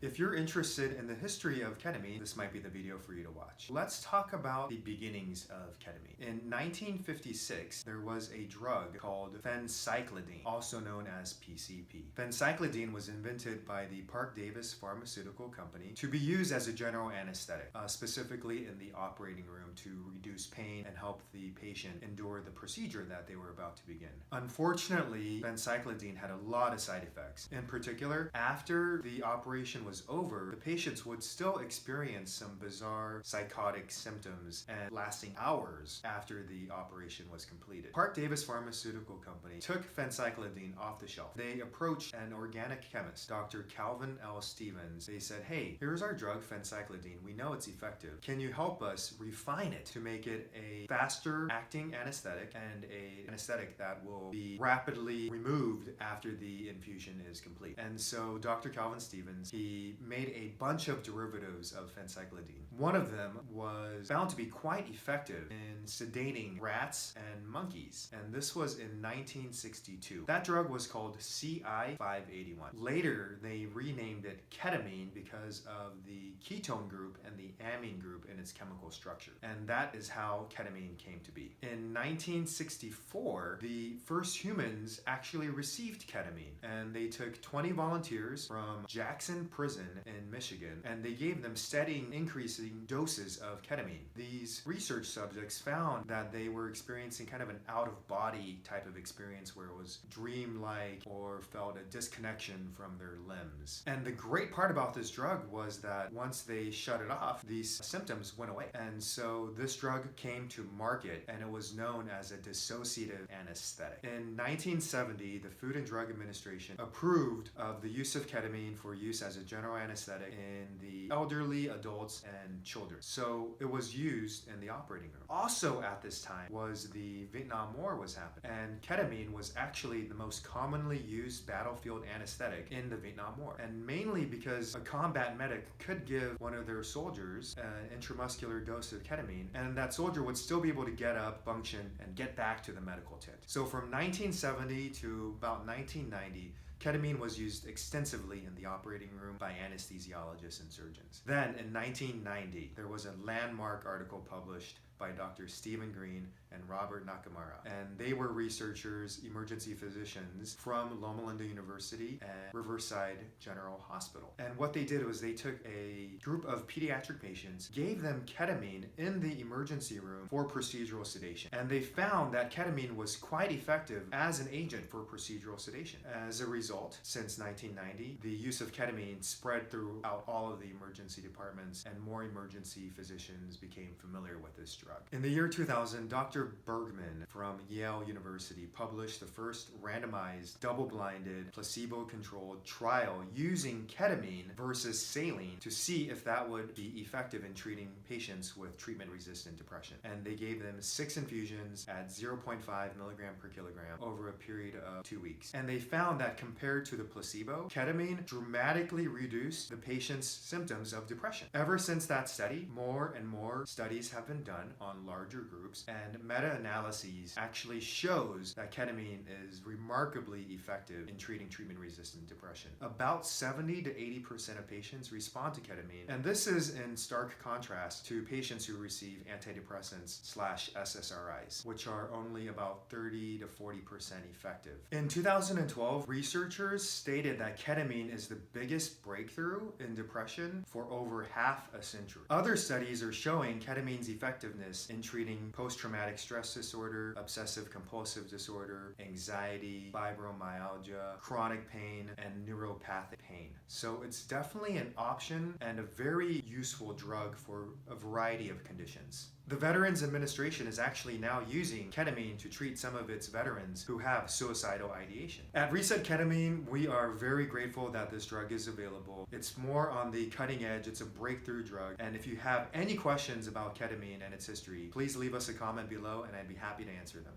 If you're interested in the history of ketamine, this might be the video for you to watch. Let's talk about the beginnings of ketamine. In 1956, there was a drug called phencyclidine, also known as PCP. Phencyclidine was invented by the Parke-Davis Pharmaceutical Company to be used as a general anesthetic, specifically in the operating room to reduce pain and help the patient endure the procedure that they were about to begin. Unfortunately, phencyclidine had a lot of side effects. In particular, after the operation was over, the patients would still experience some bizarre psychotic symptoms and lasting hours after the operation was completed. Parke-Davis Pharmaceutical Company took phencyclidine off the shelf. They approached an organic chemist, Dr. Calvin L. Stevens. They said, hey, here's our drug phencyclidine. We know it's effective. Can you help us refine it to make it a faster acting anesthetic and an anesthetic that will be rapidly removed after the infusion is complete? And so Dr. Calvin Stevens, he made a bunch of derivatives of phencyclidine. One of them was found to be quite effective in sedating rats and monkeys, and this was in 1962. That drug was called CI-581. Later, they renamed it ketamine because of the ketone group and the amine group in its chemical structure, and that is how ketamine came to be. In 1964, the first humans actually received ketamine, and they took 20 volunteers from Jackson Prison in Michigan, and they gave them steady increasing doses of ketamine. These research subjects found that they were experiencing kind of an out-of-body type of experience where it was dreamlike or felt a disconnection from their limbs. And the great part about this drug was that once they shut it off, these symptoms went away. And so this drug came to market, and it was known as a dissociative anesthetic. In 1970, the Food and Drug Administration approved of the use of ketamine for use as a general anesthetic in the elderly, adults, and children. So it was used in the operating room. Also at this time was the Vietnam War was happening, and ketamine was actually the most commonly used battlefield anesthetic in the Vietnam War, and mainly because a combat medic could give one of their soldiers an intramuscular dose of ketamine, and that soldier would still be able to get up, function, and get back to the medical tent. So from 1970 to about 1990, ketamine was used extensively in the operating room by anesthesiologists and surgeons. Then in 1990, there was a landmark article published by Dr. Stephen Green and Robert Nakamura. And they were researchers, emergency physicians from Loma Linda University and Riverside General Hospital. And what they did was they took a group of pediatric patients, gave them ketamine in the emergency room for procedural sedation. And they found that ketamine was quite effective as an agent for procedural sedation. As a result, since 1990, the use of ketamine spread throughout all of the emergency departments, and more emergency physicians became familiar with this drug. In the year 2000, Dr. Bergman from Yale University published the first randomized, double-blinded, placebo-controlled trial using ketamine versus saline to see if that would be effective in treating patients with treatment-resistant depression. And they gave them 6 infusions at 0.5 milligram per kilogram over a period of 2 weeks. And they found that compared to the placebo, ketamine dramatically reduced the patient's symptoms of depression. Ever since that study, more and more studies have been done on larger groups, and meta-analyses actually shows that ketamine is remarkably effective in treating treatment-resistant depression. About 70 to 80% of patients respond to ketamine, and this is in stark contrast to patients who receive antidepressants/SSRIs, which are only about 30 to 40% effective. In 2012, researchers stated that ketamine is the biggest breakthrough in depression for over half a century. Other studies are showing ketamine's effectiveness in treating post-traumatic stress disorder, obsessive-compulsive disorder, anxiety, fibromyalgia, chronic pain, and neuropathic pain. So it's definitely an option and a very useful drug for a variety of conditions. The Veterans Administration is actually now using ketamine to treat some of its veterans who have suicidal ideation. At Reset Ketamine, we are very grateful that this drug is available. It's more on the cutting edge, it's a breakthrough drug, and if you have any questions about ketamine and its history, please leave us a comment below and I'd be happy to answer them.